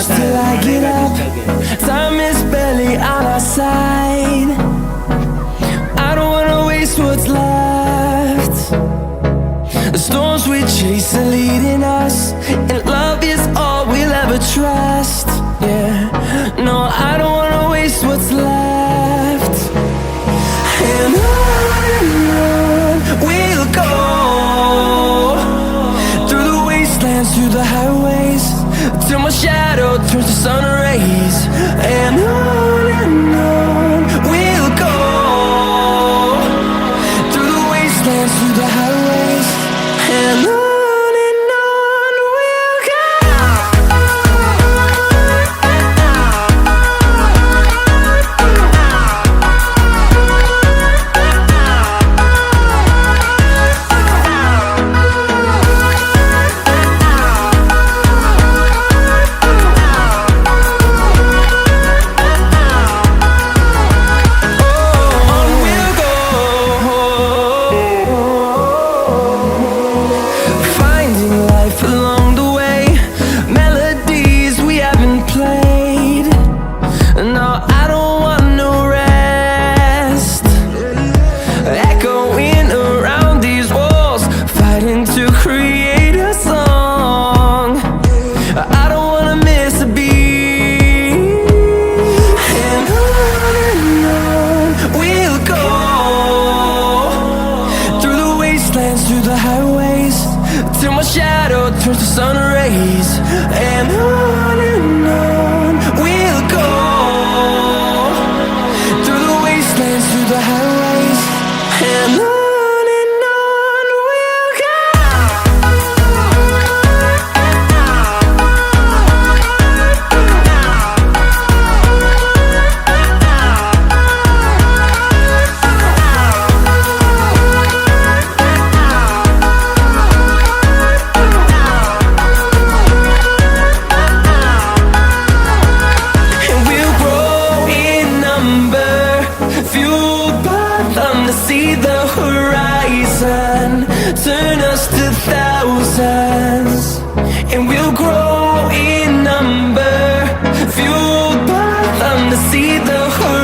push till I get up. Time is barely on our side. I don't wanna waste what's left. The storms we chase are leading us, and love is all we'll ever trust. Yeah, no, I don't wanna waste what's left. And on we'll go, through the wastelands, through the highways, till my shadow turns to sun rays. And on we'll go, through the wastelands, through the highways, and on we'll go. Through the highways, till my shadow turns to sun rays. And on we'll go, through the wastelands, through the highways, and on we'll go. See the horizon turn us to thousands, and we'll grow in number, fueled by them to see the horizon.